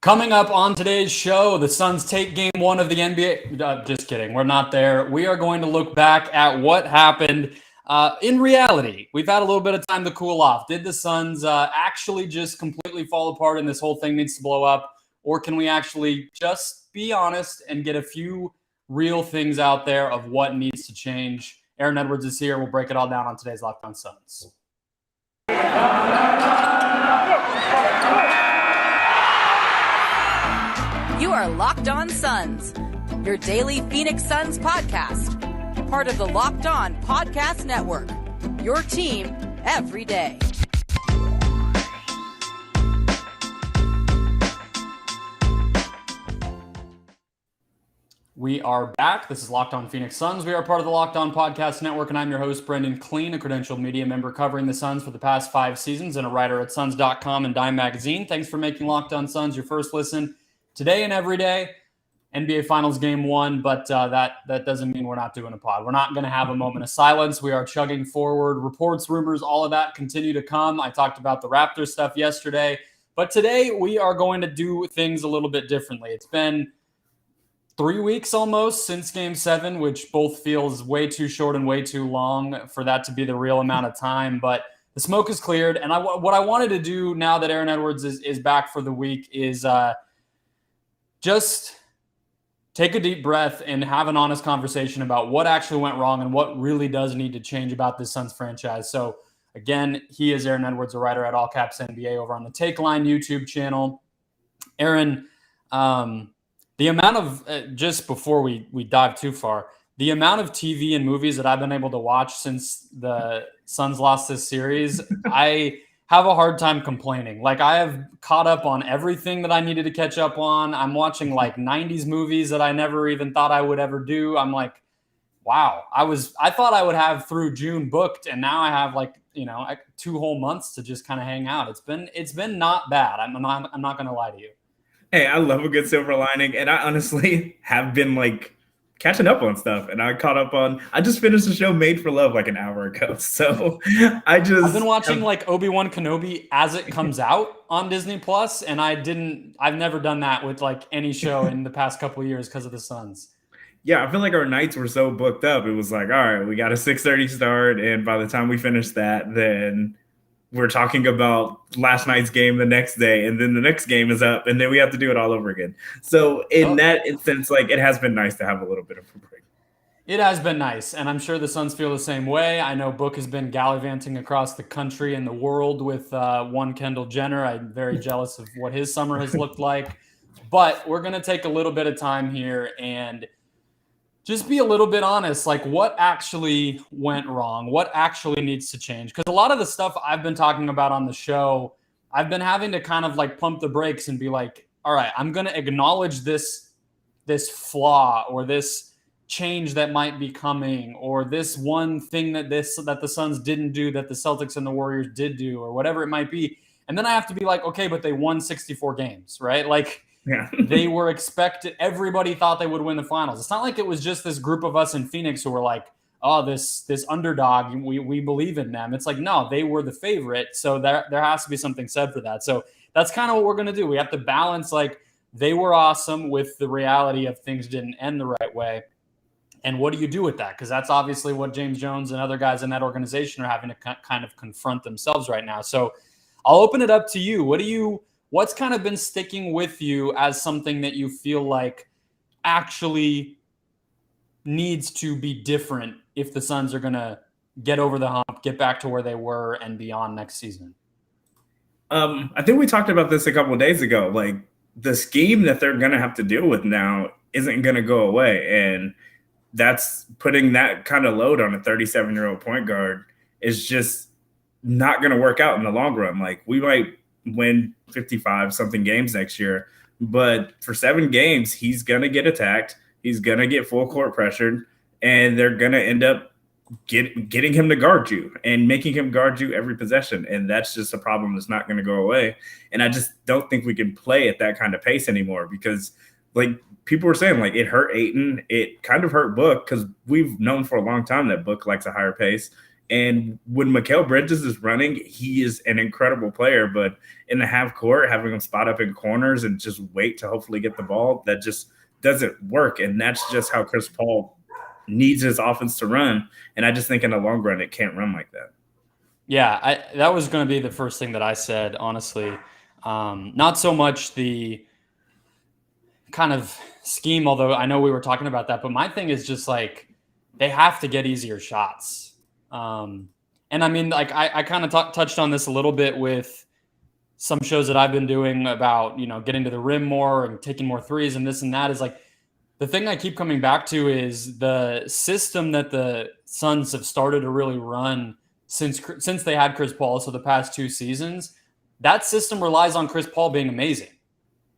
Coming up on today's show, the Suns take game one of the NBA. Just kidding. We're not there. We are going to look back at what happened in reality. We've had a little bit of time to cool off. Did the Suns actually just completely fall apart and this whole thing needs to blow up? Or can we actually just be honest and get a few real things out there of what needs to change? Aaron Edwards is here. We'll break it all down on today's Locked On Suns. You are Locked On Suns, your daily Phoenix Suns podcast. Part of the Locked On Podcast Network, your team every day. We are back. This is Locked On Phoenix Suns. We are part of the Locked On Podcast Network, and I'm your host, Brendon Kleen, a credentialed media member covering the Suns for the past 5 seasons and a writer at Suns.com and Dime Magazine. Thanks for making Locked On Suns your first listen today and every day. NBA Finals Game 1, but that doesn't mean we're not doing a pod. We're not going to have a moment of silence. We are chugging forward. Reports, rumors, all of that continue to come. I talked about the Raptors stuff yesterday, but today we are going to do things a little bit differently. It's been 3 weeks almost since Game 7, which both feels way too short and way too long for that to be the real amount of time, but the smoke is cleared. And what I wanted to do now that Aaron Edwards is back for the week is just take a deep breath and have an honest conversation about what actually went wrong and what really does need to change about this Suns franchise. So again, he is Aaron Edwards, a writer at All Caps NBA over on the Take Line YouTube channel. Aaron, the amount of, just before we dive too far, the amount of TV and movies that I've been able to watch since the Suns lost this series, I have a hard time complaining. Like, I have caught up on everything that I needed to catch up on. I'm watching like 90s movies that I never even thought I would ever do. I'm like, wow, I thought I would have through June booked, and now I have like 2 whole months to just kind of hang out. It's been not bad. I'm not going to lie to you. Hey, I love a good silver lining, and I honestly have been like catching up on stuff, and I just finished the show Made for Love like an hour ago. So I've been watching like Obi-Wan Kenobi as it comes out on Disney Plus, and I've never done that with like any show in the past couple of years because of the Suns. Yeah, I feel like our nights were so booked up. It was like, all right, we got a 6:30 start, and by the time we finished that, then we're talking about last night's game the next day, and then the next game is up, and then we have to do it all over again. So in that instance, like, it has been nice to have a little bit of a break. It has been nice, and I'm sure the Suns feel the same way. I know Book has been gallivanting across the country and the world with one Kendall Jenner. I'm very jealous of what his summer has looked like. But we're going to take a little bit of time here and just be a little bit honest, like what actually went wrong, what actually needs to change. Because a lot of the stuff I've been talking about on the show, I've been having to kind of like pump the brakes and be like, all right, I'm going to acknowledge this flaw or this change that might be coming, or this one thing that the Suns didn't do that the Celtics and the Warriors did do, or whatever it might be. And then I have to be like, okay, but they won 64 games, right? Like, yeah. They were expected. Everybody thought they would win the finals. It's not like it was just this group of us in Phoenix who were like, oh, this underdog, we believe in them. It's like, no, they were the favorite. So there has to be something said for that. So that's kind of what we're going to do. We have to balance, like, they were awesome with the reality of things didn't end the right way. And what do you do with that? Because that's obviously what James Jones and other guys in that organization are having to kind of confront themselves right now. So I'll open it up to you. What's kind of been sticking with you as something that you feel like actually needs to be different if the Suns are going to get over the hump, get back to where they were and beyond next season? I think we talked about this a couple of days ago. Like, the scheme that they're going to have to deal with now isn't going to go away. And that's putting that kind of load on a 37-year-old point guard is just not going to work out in the long run. Like, we might win 55 something games next year, but for 7 games, he's going to get attacked. He's going to get full court pressured, and they're going to end up getting him to guard you and making him guard you every possession. And that's just a problem that's not going to go away. And I just don't think we can play at that kind of pace anymore, because like people were saying, like, it hurt Ayton. It kind of hurt Book, because we've known for a long time that Book likes a higher pace. And when Mikal Bridges is running, he is an incredible player. But in the half court, having him spot up in corners and just wait to hopefully get the ball, that just doesn't work. And that's just how Chris Paul needs his offense to run. And I just think in the long run, it can't run like that. Yeah, that was going to be the first thing that I said, honestly. Not so much the kind of scheme, although I know we were talking about that, but my thing is just like they have to get easier shots. And I mean, like I kind of touched on this a little bit with some shows that I've been doing about, getting to the rim more and taking more threes and this and that. Is like the thing I keep coming back to is the system that the Suns have started to really run since they had Chris Paul. So the past 2 seasons, that system relies on Chris Paul being amazing.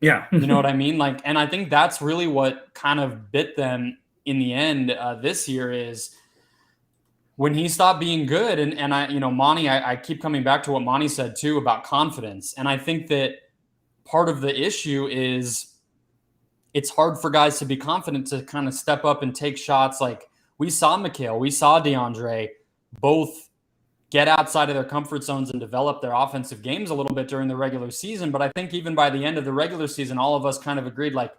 Yeah. You know what I mean? Like, and I think that's really what kind of bit them in the end this year is when he stopped being good. And I, Monty, I keep coming back to what Monty said too about confidence. And I think that part of the issue is it's hard for guys to be confident to kind of step up and take shots. Like we saw Mikal, we saw DeAndre both get outside of their comfort zones and develop their offensive games a little bit during the regular season. But I think even by the end of the regular season, all of us kind of agreed, like,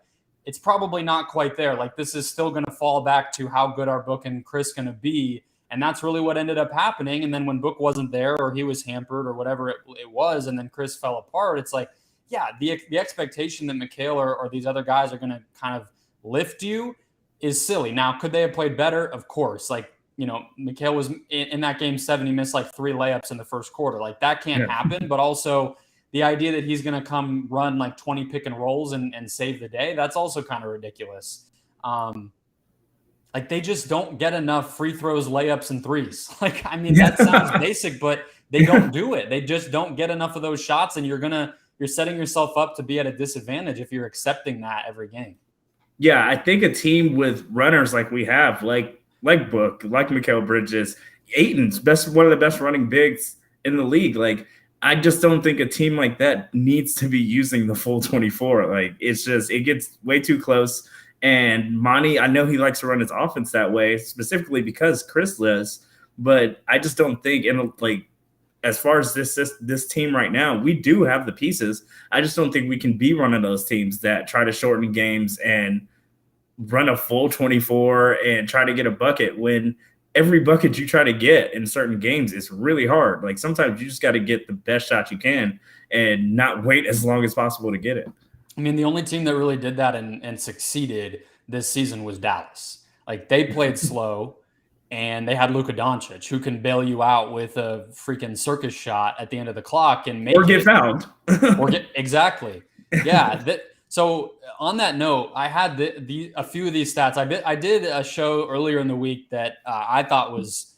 it's probably not quite there. Like, this is still going to fall back to how good are Book and Chris going to be. And that's really what ended up happening. And then when Book wasn't there or he was hampered or whatever it was, and then Chris fell apart, it's like, yeah, the expectation that Mikal or these other guys are going to kind of lift you is silly. Now, could they have played better? Of course. Like, Mikal was in that game 7. He missed like 3 layups in the first quarter. Like that can't happen. But also the idea that he's going to come run like 20 pick and rolls and save the day, that's also kind of ridiculous. Like they just don't get enough free throws, layups, and threes. Like, I mean, that sounds basic, but they don't do it. They just don't get enough of those shots. And you're setting yourself up to be at a disadvantage if you're accepting that every game. Yeah, I think a team with runners like we have, like Book, like Mikal Bridges, Ayton's one of the best running bigs in the league. Like, I just don't think a team like that needs to be using the full 24. Like, it gets way too close. And Monty, I know he likes to run his offense that way, specifically because Chris does. But I just don't think, and like, as far as this team right now, we do have the pieces. I just don't think we can be one of those teams that try to shorten games and run a full 24 and try to get a bucket when every bucket you try to get in certain games is really hard. Like sometimes you just got to get the best shot you can and not wait as long as possible to get it. I mean, the only team that really did that and succeeded this season was Dallas. Like they played slow and they had Luka Doncic who can bail you out with a freaking circus shot at the end of the clock and get fouled. Exactly. Yeah. So on that note, I had a few of these stats. I did a show earlier in the week that I thought was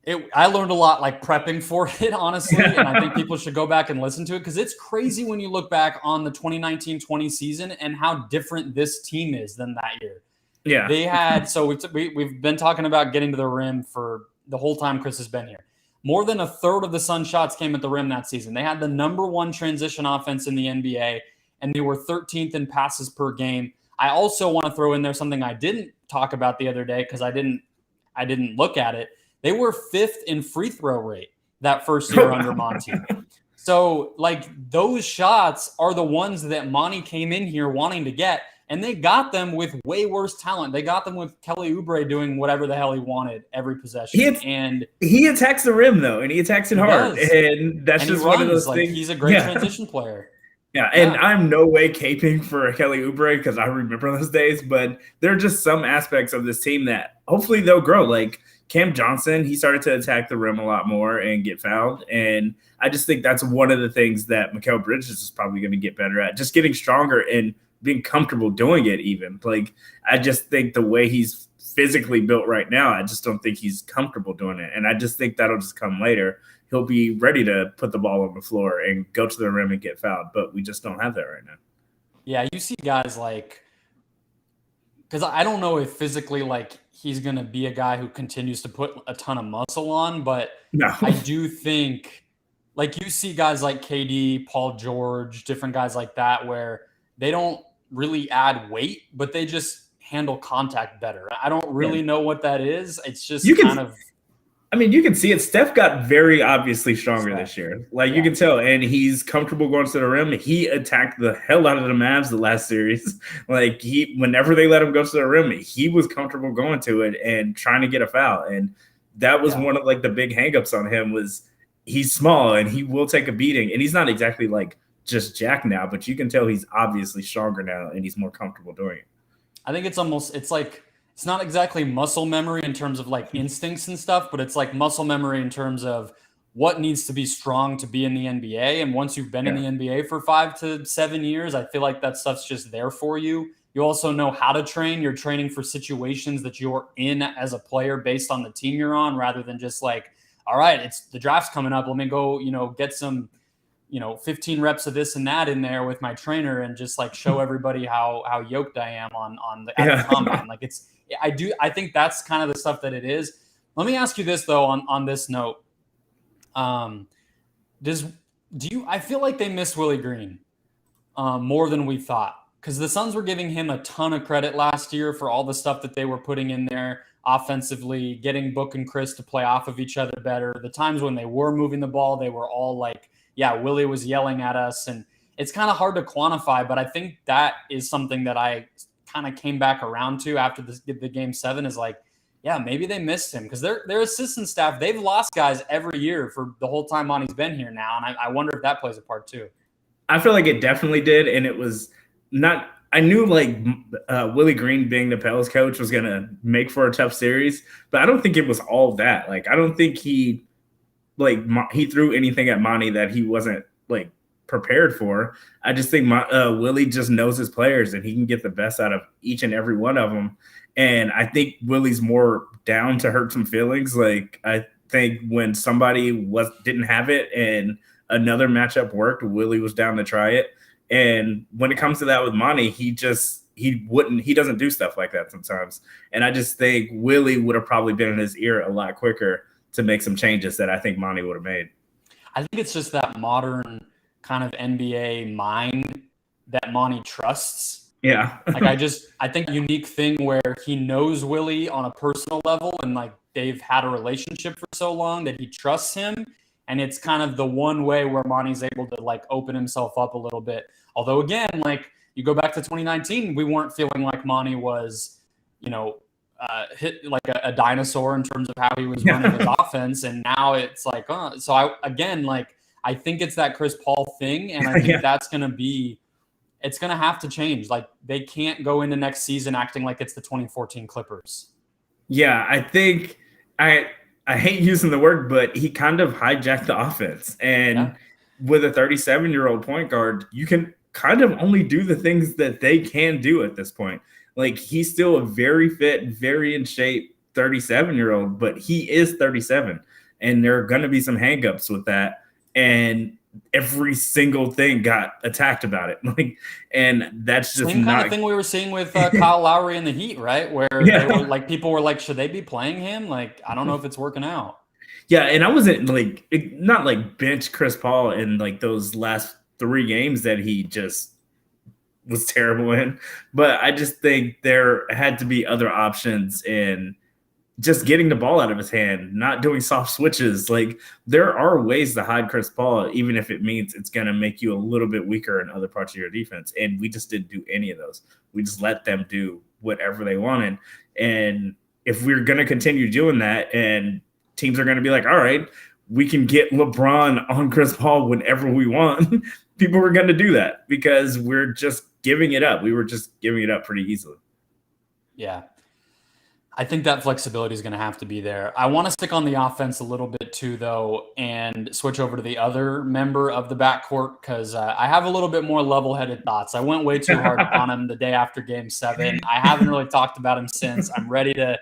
I learned a lot like prepping for it, honestly, and I think people should go back and listen to it because it's crazy when you look back on the 2019-20 season and how different this team is than that year. Yeah, they had we've been talking about getting to the rim for the whole time Chris has been here. More than a third of the Suns shots came at the rim that season. They had the number 1 transition offense in the NBA. And they were 13th in passes per game. I also want to throw in there something I didn't talk about the other day because I didn't look at it. They were 5th in free throw rate that first year under Monty. So, like, those shots are the ones that Monty came in here wanting to get, and they got them with way worse talent. They got them with Kelly Oubre doing whatever the hell he wanted every possession. He attacks the rim, though, and he attacks it hard. And that's just one of those things. He's a great transition player. Yeah, and I'm no way caping for Kelly Oubre because I remember those days, but there are just some aspects of this team that hopefully they'll grow. Like Cam Johnson, he started to attack the rim a lot more and get fouled, and I just think that's one of the things that Mikal Bridges is probably going to get better at, just getting stronger and being comfortable doing it even. Like I just think the way he's physically built right now, I just don't think he's comfortable doing it, and I just think that'll just come later. He'll be ready to put the ball on the floor and go to the rim and get fouled, but we just don't have that right now. Yeah, you see guys like – because I don't know if physically like he's going to be a guy who continues to put a ton of muscle on, but I do think like you see guys like KD, Paul George, different guys like that where they don't really add weight, but they just handle contact better. I don't really know what that is. It's just I mean, you can see it. Steph got very obviously stronger this year. Like, you can tell, and he's comfortable going to the rim. He attacked the hell out of the Mavs the last series. Like, whenever they let him go to the rim, he was comfortable going to it and trying to get a foul. And that was one of like the big hangups on him was he's small and he will take a beating. And he's not exactly like just jack now, but you can tell he's obviously stronger now and he's more comfortable doing it. I think it's not exactly muscle memory in terms of like instincts and stuff, but it's like muscle memory in terms of what needs to be strong to be in the NBA. And once you've been in the NBA for 5 to 7 years, I feel like that stuff's just there for you. You also know how to train. You're training for situations that you're in as a player based on the team you're on, rather than just like, all right, it's the draft's coming up. Let me go, get some, 15 reps of this and that in there with my trainer and just like show everybody how yoked I am on the combine. Like I think that's kind of the stuff that it is. Let me ask you this though, on this note. I feel like they missed Willie Green more than we thought, because the Suns were giving him a ton of credit last year for all the stuff that they were putting in there offensively, getting Book and Chris to play off of each other better. The times when they were moving the ball, they were all like, yeah, Willie was yelling at us, and it's kind of hard to quantify, but I think that is something that I kind of came back around to after the game 7 is like, yeah, maybe they missed him, because their assistant staff, they've lost guys every year for the whole time Monty's been here now, and I wonder if that plays a part too. I feel like it definitely did, and it was not – I knew like Willie Green being the Pels coach was going to make for a tough series, but I don't think it was all that. Like, I don't think he threw anything at Monty that he wasn't like prepared for. I just think Willie just knows his players and he can get the best out of each and every one of them. And I think Willie's more down to hurt some feelings. Like, I think when somebody didn't have it and another matchup worked, Willie was down to try it. And when it comes to that with Monty, he doesn't do stuff like that sometimes. And I just think Willie would have probably been in his ear a lot quicker to make some changes that I think Monty would have made. I think it's just that modern kind of NBA mind that Monty trusts. Yeah. Like I think a unique thing where he knows Willie on a personal level, and like they've had a relationship for so long that he trusts him. And it's kind of the one way where Monty's able to like open himself up a little bit. Although again, like you go back to 2019, we weren't feeling like Monty was, hit like a dinosaur in terms of how he was running his offense. And now it's like, I think it's that Chris Paul thing. And I think it's going to have to change. Like, they can't go into next season acting like it's the 2014 Clippers. Yeah, I think I hate using the word, but he kind of hijacked the offense. And with a 37-year-old point guard, you can kind of only do the things that they can do at this point. Like, he's still a very fit, very in shape 37-year-old, but he is 37. And there are going to be some hangups with that. And every single thing got attacked about it. And that's just same kind of thing we were seeing with Kyle Lowry in the Heat, right? Where they were like, people were like, should they be playing him? Like, I don't know if it's working out. Yeah, and I wasn't not like bench Chris Paul in like those last 3 games that he just was terrible in, but I just think there had to be other options in just getting the ball out of his hand, not doing soft switches. Like, there are ways to hide Chris Paul, even if it means it's going to make you a little bit weaker in other parts of your defense. And we just didn't do any of those. We just let them do whatever they wanted. And if we're going to continue doing that, and teams are going to be like, all right, we can get LeBron on Chris Paul whenever we want, people are going to do that because we're just giving it up. We were just giving it up pretty easily. Yeah. I think that flexibility is going to have to be there. I want to stick on the offense a little bit too, though, and switch over to the other member of the backcourt, because I have a little bit more level-headed thoughts. I went way too hard on him the day after Game 7. I haven't really talked about him since. I'm ready to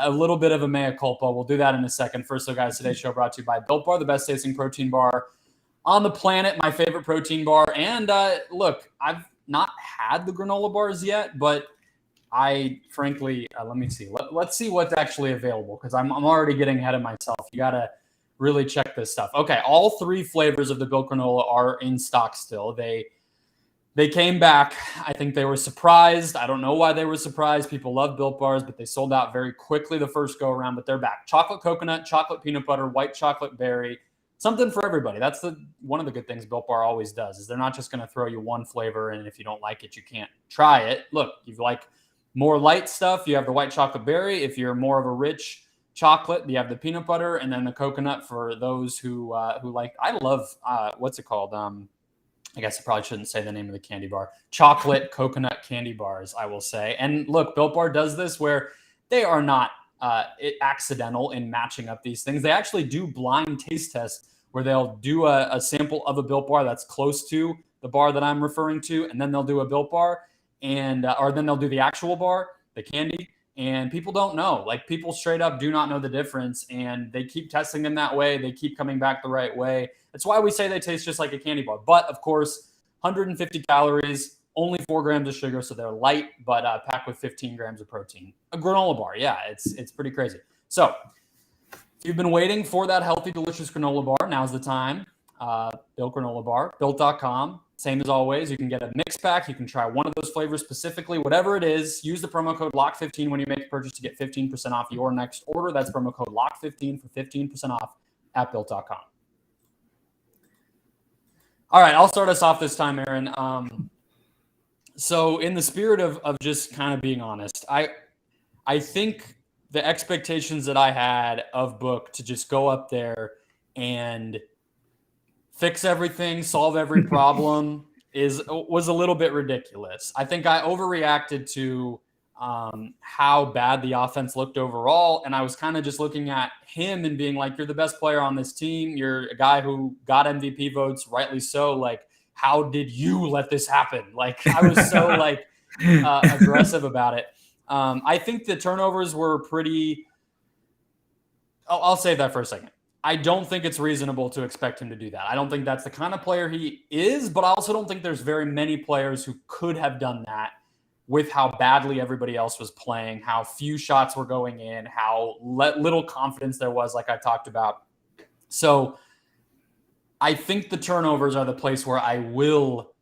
a little bit of a mea culpa. We'll do that in a second. First, so guys, today's show brought to you by Built Bar, the best tasting protein bar on the planet, my favorite protein bar. And look, I've not had the granola bars yet, but I frankly, let me see. Let's see what's actually available, because I'm already getting ahead of myself. You got to really check this stuff. Okay, all 3 flavors of the Built granola are in stock still. They They came back. I think they were surprised. I don't know why they were surprised. People love Built Bars, but they sold out very quickly the first go around, but they're back. Chocolate coconut, chocolate peanut butter, white chocolate berry, something for everybody. That's one of the good things Built Bar always does is they're not just going to throw you one flavor, and if you don't like it, you can't try it. Look, you like more light stuff, you have the white chocolate berry. If you're more of a rich chocolate, you have the peanut butter, and then the coconut for those who like. I love what's it called? I guess I probably shouldn't say the name of the candy bar. Chocolate coconut candy bars, I will say. And look, Built Bar does this where they are not accidental in matching up these things. They actually do blind taste tests where they'll do a sample of a Built Bar that's close to the bar that I'm referring to, and then they'll do a Built Bar, and or then they'll do the actual bar, the candy, and people don't know. Like, people straight up do not know the difference, and they keep testing them that way. They keep coming back the right way. That's why we say they taste just like a candy bar. But, of course, 150 calories, only 4 grams of sugar, so they're light, but packed with 15 grams of protein. A granola bar, yeah, it's pretty crazy. So if you've been waiting for that healthy, delicious granola bar, now's the time. Built granola bar, built.com. Same as always, you can get a mix pack. You can try one of those flavors specifically, whatever it is. Use the promo code LOCK15 when you make a purchase to get 15% off your next order. That's promo code LOCK15 for 15% off at built.com. All right, I'll start us off this time, Aaron. So in the spirit of just kind of being honest, I think the expectations that I had of Book to just go up there and fix everything, solve every problem was a little bit ridiculous. I think I overreacted to how bad the offense looked overall, and I was kind of just looking at him and being like, you're the best player on this team. You're a guy who got MVP votes, rightly so. Like, how did you let this happen? Like, I was so aggressive about it. I think the turnovers were pretty – I'll save that for a second. I don't think it's reasonable to expect him to do that. I don't think that's the kind of player he is, but I also don't think there's very many players who could have done that with how badly everybody else was playing, how few shots were going in, how little confidence there was, like I talked about. So I think the turnovers are the place where I will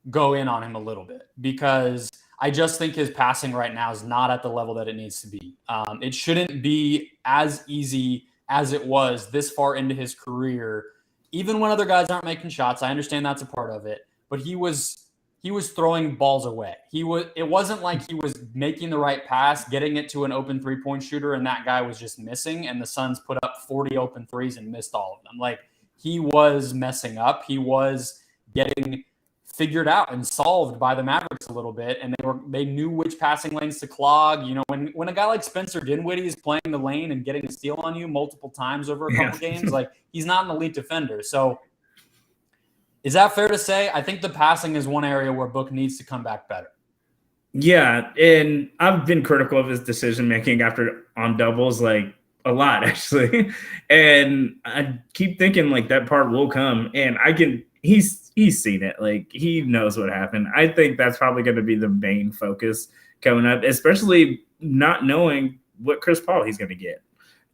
go in on him a little bit, because I just think his passing right now is not at the level that it needs to be. It shouldn't be as easy as it was this far into his career, even when other guys aren't making shots. I understand that's a part of it, but he was throwing balls away. It wasn't like he was making the right pass, getting it to an open 3-point shooter, and that guy was just missing, and the Suns put up 40 open threes and missed all of them. Like, he was messing up. He was getting figured out and solved by the Mavericks a little bit, and they knew which passing lanes to clog. You know, when a guy like Spencer Dinwiddie is playing the lane and getting a steal on you multiple times over a couple games, like, he's not an elite defender. So is that fair to say? I think the passing is one area where Book needs to come back better. Yeah, and I've been critical of his decision making on doubles, like, a lot actually. And I keep thinking like that part will come, and he's seen it. Like, he knows what happened. I think that's probably going to be the main focus coming up, especially not knowing what Chris Paul he's going to get.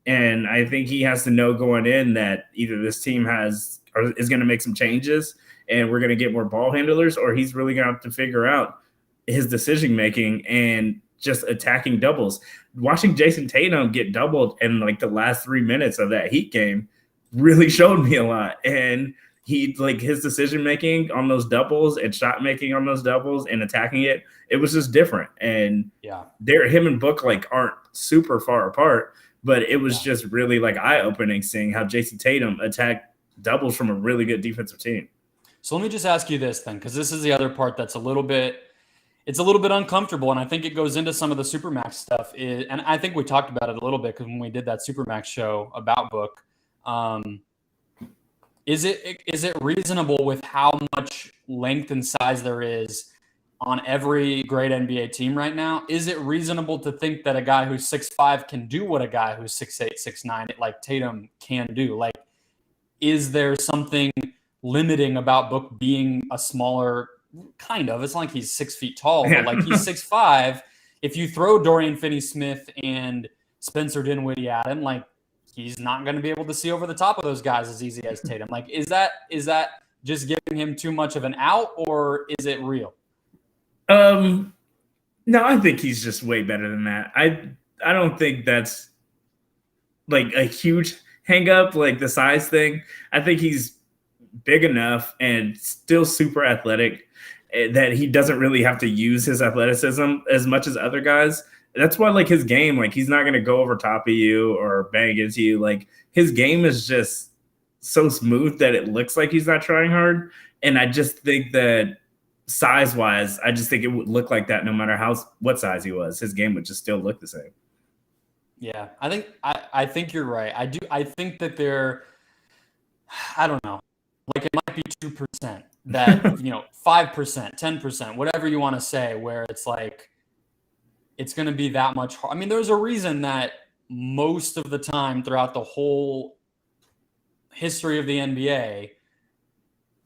And I think he has to know going in that either this team is going to make some changes and we're going to get more ball handlers, or he's really going to have to figure out his decision making and just attacking doubles. Watching Jason Tatum get doubled in like the last 3 minutes of that Heat game really showed me a lot. And his decision making on those doubles and shot making on those doubles and attacking it was just different. And yeah, him and Book like aren't super far apart, but it was just really like eye opening seeing how Jason Tatum attacked doubles from a really good defensive team. So let me just ask you this then, because this is the other part that's a little bit uncomfortable, and I think it goes into some of the Supermax stuff. And I think we talked about it a little bit because when we did that Supermax show about Book, is it reasonable with how much length and size there is on every great NBA team right now? Is it reasonable to think that a guy who's 6'5" can do what a guy who's 6'8", 6'9", like Tatum can do? Like, is there something limiting about Book being a smaller kind of? It's not like he's 6 feet tall, but like he's 6'5". If you throw Dorian Finney-Smith and Spencer Dinwiddie at him, like, he's not going to be able to see over the top of those guys as easy as Tatum. Like, is that just giving him too much of an out, or is it real? No, I think he's just way better than that. I don't think that's like a huge hang up, like the size thing. I think he's big enough and still super athletic that he doesn't really have to use his athleticism as much as other guys. That's why, like, his game, like, he's not going to go over top of you or bang into you. Like, his game is just so smooth that it looks like he's not trying hard. And I just think that size-wise, I just think it would look like that no matter what size he was. His game would just still look the same. Yeah, I think you're right. I think that I don't know, like it might be 2% that 5%, 10%, whatever you want to say, where it's like it's going to be that much hard. I mean, there's a reason that most of the time throughout the whole history of the NBA,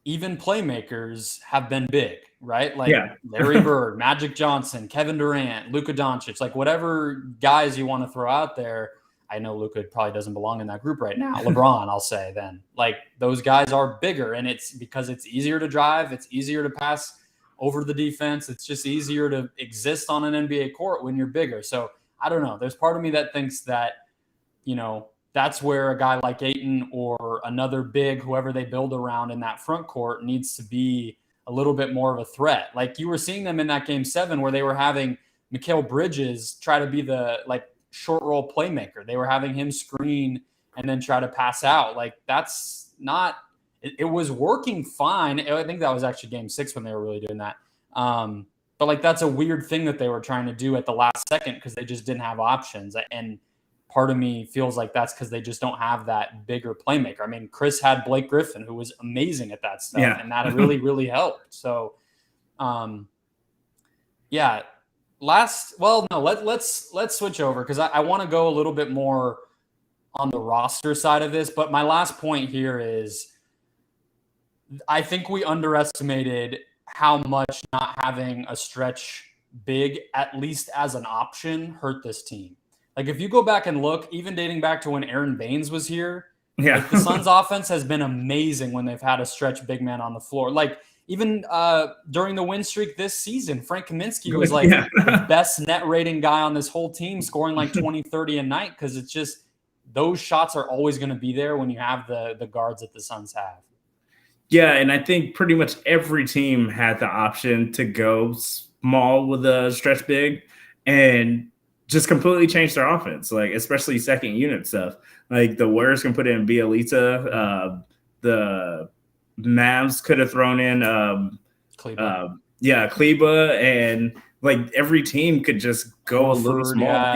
even playmakers have been big, right? Like Larry Bird, Magic Johnson, Kevin Durant, Luka Doncic, like whatever guys you want to throw out there. I know Luka probably doesn't belong in that group right now. LeBron, I'll say then. Like those guys are bigger, and it's because it's easier to drive. It's easier to pass over the defense. It's just easier to exist on an NBA court when you're bigger. So I don't know. There's part of me that thinks that, that's where a guy like Ayton or another big, whoever they build around in that front court, needs to be a little bit more of a threat. Like you were seeing them in that game 7 where they were having Mikal Bridges try to be the short roll playmaker. They were having him screen and then try to pass out. Like that's not – it was working fine. I think that was actually game 6 when they were really doing that. But like that's a weird thing that they were trying to do at the last second because they just didn't have options. And part of me feels like that's because they just don't have that bigger playmaker. I mean, Chris had Blake Griffin, who was amazing at that stuff, and that really, really helped. So, let's switch over because I want to go a little bit more on the roster side of this. But my last point here is I think we underestimated how much not having a stretch big, at least as an option, hurt this team. Like if you go back and look, even dating back to when Aaron Baines was here, like the Suns offense has been amazing when they've had a stretch big man on the floor. Like even during the win streak this season, Frank Kaminsky was like the best net rating guy on this whole team, scoring like 20, 30 a night because it's just those shots are always going to be there when you have the guards that the Suns have. Yeah, and I think pretty much every team had the option to go small with a stretch big and just completely change their offense, like especially second unit stuff. Like the Warriors can put in Bielitsa, the Mavs could have thrown in Kleba, and like every team could just go a little small,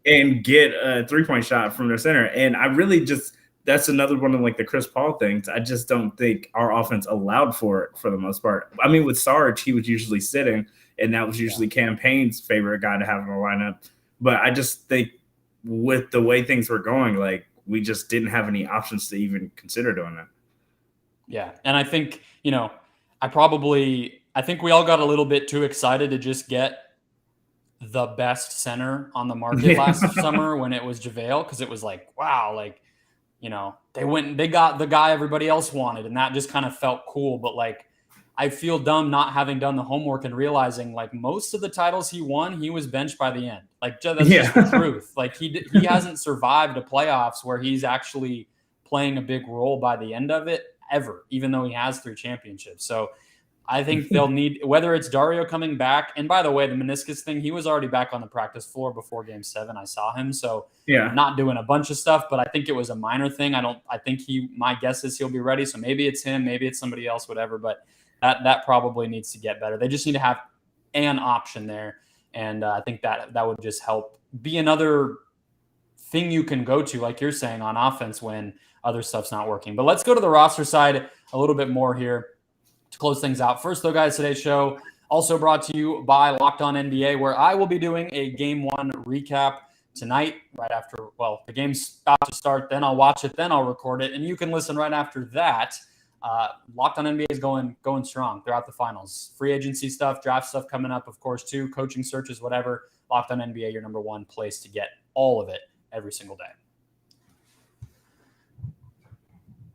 and get a 3-point shot from their center. And I really just that's another one of like the Chris Paul things. I just don't think our offense allowed for it for the most part. I mean, with Sarge, he was usually sitting, and that was usually Campaign's favorite guy to have in the lineup. But I just think with the way things were going, like we just didn't have any options to even consider doing that. Yeah, and I think I think we all got a little bit too excited to just get the best center on the market last summer when it was JaVale, because it was like, wow, like. They went and they got the guy everybody else wanted, and that just kind of felt cool. But like, I feel dumb not having done the homework and realizing like most of the titles he won, he was benched by the end. Like that's just the truth. Like he hasn't survived a playoffs where he's actually playing a big role by the end of it ever, even though he has 3 championships. So I think they'll need, whether it's Dario coming back, and by the way, the meniscus thing, he was already back on the practice floor before game 7. I saw him. So not doing a bunch of stuff, but I think it was a minor thing. My guess is he'll be ready. So maybe it's him, maybe it's somebody else, whatever, but that probably needs to get better. They just need to have an option there. And I think that would just help be another thing you can go to, like you're saying, on offense when other stuff's not working. But let's go to the roster side a little bit more here to close things out. First, though, guys, today's show also brought to you by Locked On NBA, where I will be doing a Game 1 recap tonight, right after, the game's about to start. Then I'll watch it, then I'll record it, and you can listen right after that. Locked On NBA is going strong throughout the finals. Free agency stuff, draft stuff coming up, of course, too, coaching searches, whatever. Locked On NBA, your number one place to get all of it every single day.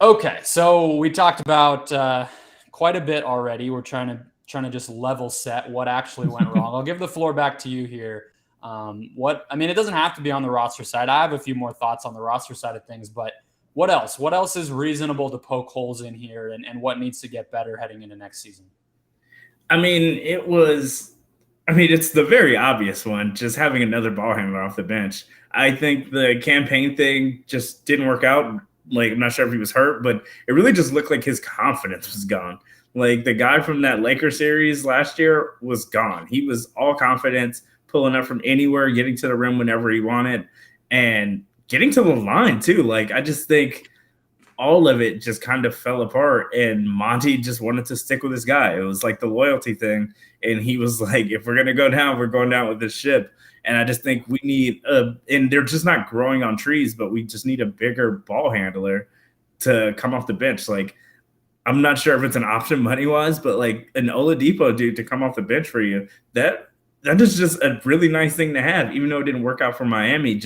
Okay, so we talked about quite a bit already. We're trying to just level set what actually went wrong. I'll give the floor back to you here. It doesn't have to be on the roster side. I have a few more thoughts on the roster side of things, but what else? What else is reasonable to poke holes in here, and what needs to get better heading into next season? It's the very obvious one, just having another ball handler off the bench. I think the campaign thing just didn't work out. Like, I'm not sure if he was hurt, but it really just looked like his confidence was gone. Like, the guy from that Lakers series last year was gone. He was all confidence, pulling up from anywhere, getting to the rim whenever he wanted, and getting to the line, too. Like, I just think all of it just kind of fell apart, and Monty just wanted to stick with this guy. It was like the loyalty thing, and he was like, if we're going to go down, we're going down with this ship. And I just think we need and they're just not growing on trees, but we just need a bigger ball handler to come off the bench. Like, I'm not sure if it's an option money-wise, but like an Oladipo dude to come off the bench for you, that is just a really nice thing to have, even though it didn't work out for Miami.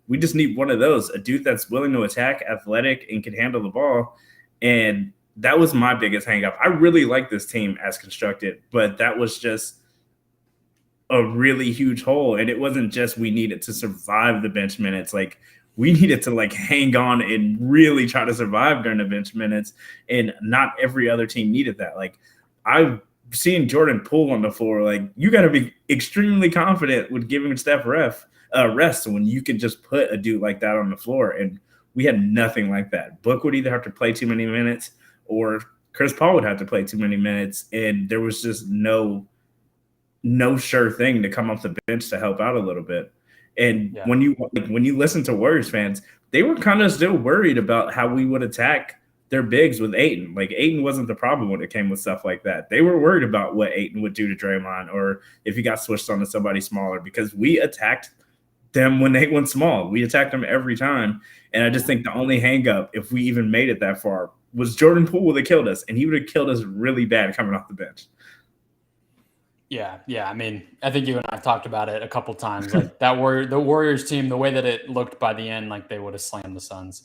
We just need one of those, a dude that's willing to attack, athletic, and can handle the ball. And that was my biggest hang-up. I really like this team as constructed, but that was just a really huge hole. And it wasn't just we needed to survive the bench minutes. Like, we needed to like hang on and really try to survive during the bench minutes. And not every other team needed that. Like, I've seen Jordan Poole on the floor. Like, you got to be extremely confident with giving Steph rest when you can just put a dude like that on the floor. And we had nothing like that. Book would either have to play too many minutes or Chris Paul would have to play too many minutes. And there was just no sure thing to come off the bench to help out a little bit. And when you listen to Warriors fans, they were kind of still worried about how we would attack their bigs with Ayton. Like, Ayton wasn't the problem when it came with stuff like that. They were worried about what Ayton would do to Draymond, or if he got switched on to somebody smaller, because we attacked them when they went small. We attacked them every time. And I just think the only hang up, if we even made it that far, was Jordan Poole would have killed us, and he would have killed us really bad coming off the bench. Yeah. I mean, I think you and I have talked about it a couple times. Like, the Warriors team, the way that it looked by the end, like they would have slammed the Suns.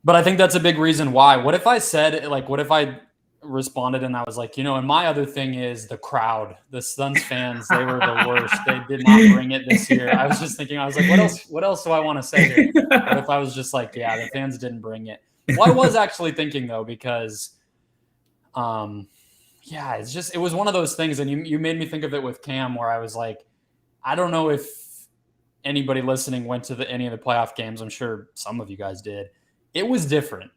But I think that's a big reason why. What if I responded and I was like, and my other thing is the crowd, the Suns fans, they were the worst. They did not bring it this year. I was just thinking, I was like, what else do I want to say here? What if I was just like, yeah, the fans didn't bring it? Well, I was actually thinking though, because, it was one of those things. And you made me think of it with Cam, where I was like, I don't know if anybody listening went to any of the playoff games. I'm sure some of you guys did. It was different.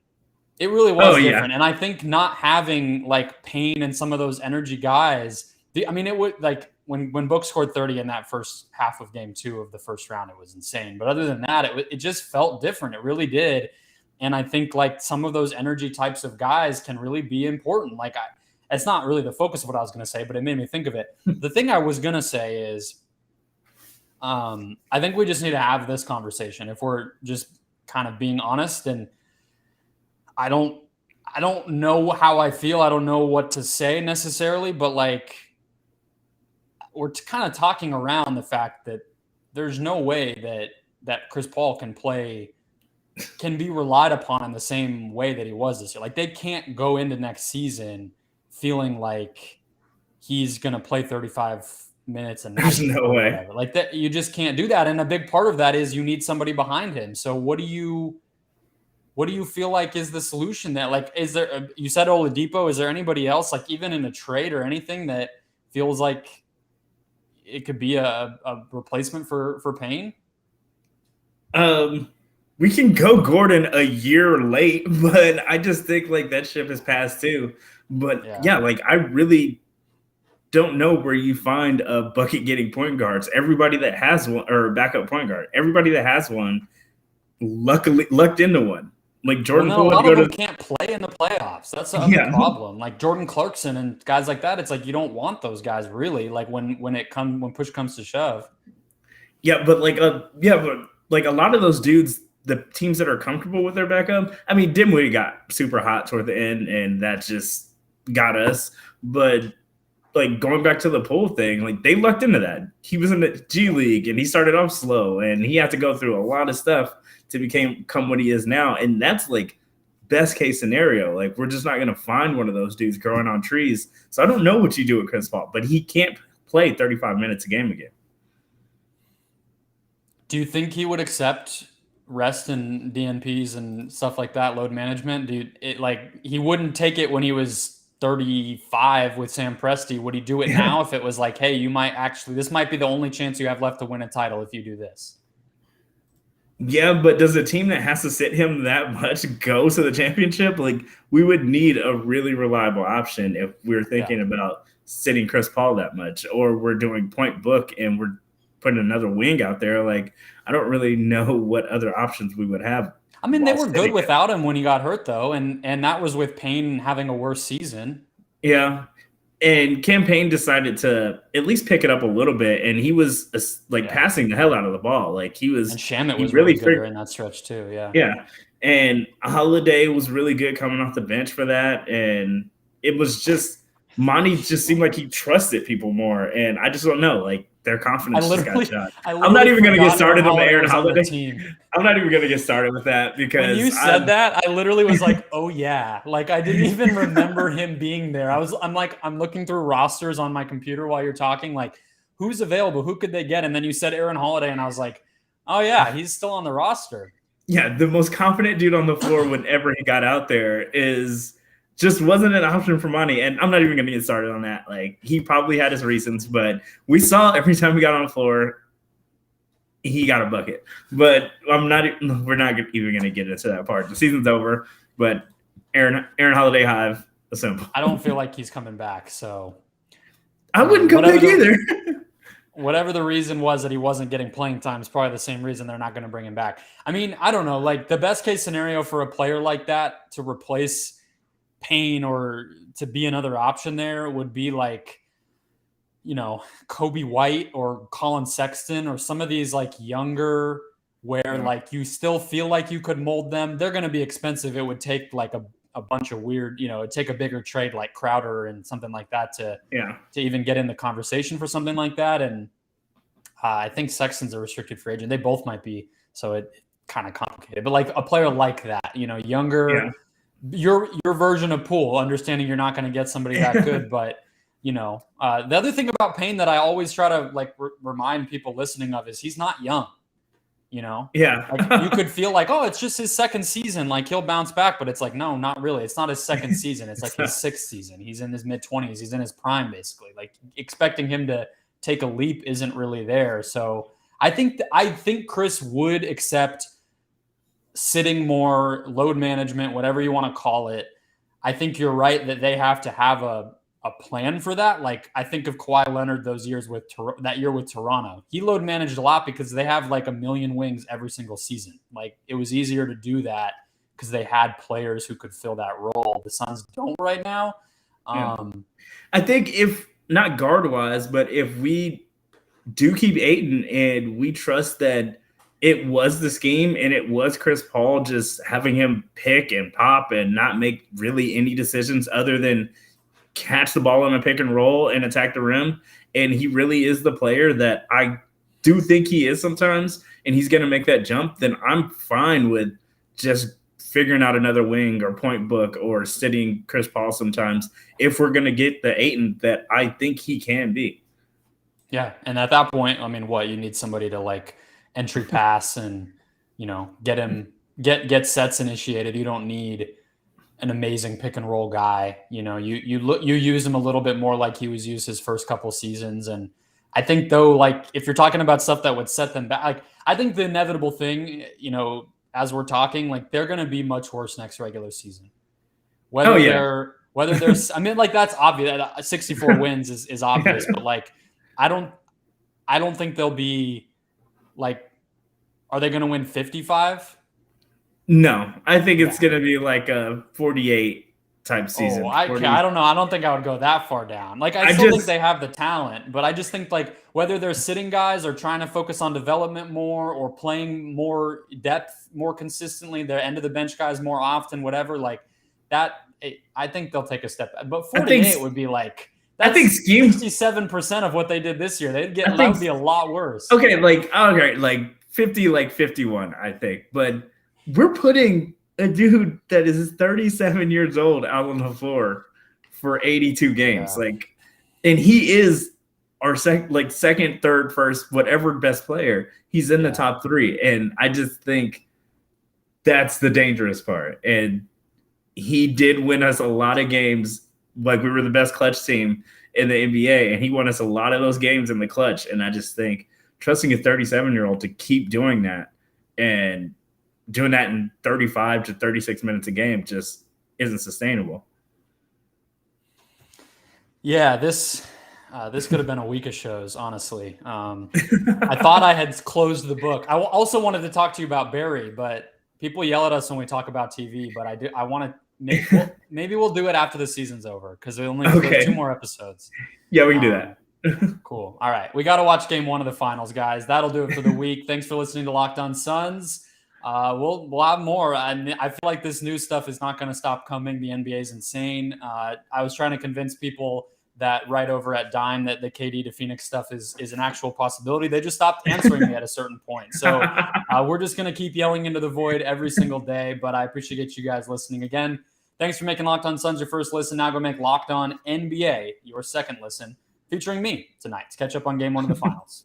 It really was different. Yeah. And I think not having like Payne and some of those energy guys, it would, like, when Book scored 30 in that first half of game 2 of the first round, it was insane. But other than that, it just felt different. It really did. And I think like some of those energy types of guys can really be important. Like, it's not really the focus of what I was going to say, but it made me think of it. The thing I was going to say is, I think we just need to have this conversation if we're just kind of being honest. And I don't know how I feel. I don't know what to say necessarily, but like, we're kind of talking around the fact that there's no way that Chris Paul can be relied upon in the same way that he was this year. Like, they can't go into next season feeling like he's going to play 35 minutes and there's no way. Like that, you just can't do that. And a big part of that is you need somebody behind him. So what do you feel like is the solution? That, like, you said Oladipo, is there anybody else, like even in a trade or anything, that feels like it could be a replacement for Payne? We can go Gordon a year late, but I just think like that ship has passed too. But yeah, like, I really don't know where you find a bucket getting point guards. Everybody that has one, or backup point guard, everybody that has one luckily lucked into one. Like, Jordan Poole, a lot of them can't play in the playoffs. That's the problem. Like Jordan Clarkson and guys like that, it's like you don't want those guys really. Like when push comes to shove. Yeah, but a lot of those dudes, the teams that are comfortable with their backup. I mean, Dinwiddie got super hot toward the end, and that just got us. But like going back to the Poole thing, like they lucked into that. He was in the G League and he started off slow and he had to go through a lot of stuff to become what he is now. And that's like best case scenario. Like we're just not going to find one of those dudes growing on trees. So I don't know what you do with Chris Paul, but he can't play 35 minutes a game again. Do you think he would accept rest and DNPs and stuff like that, load management? He wouldn't take it when he was 35 with Sam Presti. Would he do it now if it was like, hey, this might be the only chance you have left to win a title if you do this? Yeah, but does a team that has to sit him that much go to the championship? Like we would need a really reliable option if we're thinking about sitting Chris Paul that much, or we're doing point book and we're putting another wing out there. Like I don't really know what other options we would have. I mean, they were good without him when he got hurt, though, and that was with Payne having a worse season. Yeah, and Cam Payne decided to at least pick it up a little bit, and he was passing the hell out of the ball. Like he was, and Shamet was really good during that stretch too. Yeah, and Holiday was really good coming off the bench for that, and it was just Monty just seemed like he trusted people more, and I just don't know, like. Their confidence just got shot. I'm not even going to get started on the Aaron Holiday. I'm not even going to get started with that because when you said that, I literally was like, "Oh yeah!" Like I didn't even remember him being there. I'm looking through rosters on my computer while you're talking, like who's available, who could they get, and then you said Aaron Holiday, and I was like, "Oh yeah, he's still on the roster." Yeah, the most confident dude on the floor whenever he got out there just wasn't an option for Monty. And I'm not even going to get started on that. Like he probably had his reasons, but we saw every time we got on the floor, he got a bucket. But we're not even going to get into that part. The season's over, but Aaron Holiday Hive assemble. I don't feel like he's coming back. So I wouldn't come back either. Whatever the reason was that he wasn't getting playing time is probably the same reason they're not going to bring him back. I mean, I don't know, like the best case scenario for a player like that to replace Payne or to be another option there would be like, Kobe White or Colin Sexton or some of these like younger where like you still feel like you could mold them. They're going to be expensive. It would take like a bunch of weird, it'd take a bigger trade like Crowder and something like that to even get in the conversation for something like that. And I think Sexton's a restricted free agent. They both might be. So it kind of complicated, but like a player like that, younger, your version of Poole, understanding you're not going to get somebody that good, but the other thing about Payne that I always try to like remind people listening of is he's not young. Like you could feel like, oh, it's just his second season, like he'll bounce back, but it's like, no, not really. It's not his second season. It's like his sixth season. He's in his mid-20s. He's in his prime, basically. Like expecting him to take a leap isn't really there. So I think Chris would accept sitting more, load management, whatever you want to call it. I think you're right that they have to have a plan for that. Like I think of Kawhi Leonard that year with Toronto. He load managed a lot because they have like a million wings every single season. Like it was easier to do that because they had players who could fill that role. The Suns don't right now. I think if not guard wise, but if we do keep Ayton and we trust that it was the scheme and it was Chris Paul just having him pick and pop and not make really any decisions other than catch the ball in a pick and roll and attack the rim. And he really is the player that I do think he is sometimes, and he's going to make that jump, then I'm fine with just figuring out another wing or point book or sitting Chris Paul sometimes if we're going to get the Ayton that I think he can be. Yeah. And at that point, I mean, you need somebody to like entry pass and, get sets initiated. You don't need an amazing pick and roll guy. You use him a little bit more like he was used his first couple seasons. And I think though, like if you're talking about stuff that would set them back, like I think the inevitable thing, as we're talking, like they're going to be much worse next regular season. Whether there's, I mean, like that's obvious. 64 wins is obvious, but like, I don't think they'll be like, are they going to win 55? No, I think it's going to be like a 48 type season. I don't know. I don't think I would go that far down. Like I still think they have the talent, but I just think like whether they're sitting guys or trying to focus on development more or playing more depth more consistently, their end of the bench guys more often, whatever, like that, I think they'll take a step. But 48 would be like, I think scheme 67% of what they did this year. That would be a lot worse. Okay, like 50, like 51, I think. But we're putting a dude that is 37 years old out on the floor for 82 games. Yeah. Like, and he is our second, third, first, whatever best player. He's in the top 3. And I just think that's the dangerous part. And he did win us a lot of games. Like, we were the best clutch team in the NBA, and he won us a lot of those games in the clutch. And I just think trusting a 37-year-old to keep doing that and doing that in 35 to 36 minutes a game just isn't sustainable. Yeah, this could have been a week of shows, honestly. I thought I had closed the book. I also wanted to talk to you about Barry, but people yell at us when we talk about TV. But I want to maybe we'll do it after the season's over because we only have 2 more episodes. Yeah, we can do that. Cool. All right, we got to watch Game 1 of the finals, guys. That'll do it for the week. Thanks for listening to Locked On Suns. We'll have more. I feel like this new stuff is not going to stop coming. The NBA is insane. I was trying to convince people that right over at Dime that the KD to Phoenix stuff is an actual possibility. They just stopped answering me at a certain point. So we're just going to keep yelling into the void every single day. But I appreciate you guys listening again. Thanks for making Locked On Suns your first listen. Now go make Locked On NBA your second listen, featuring me tonight to catch up on Game 1 of the finals.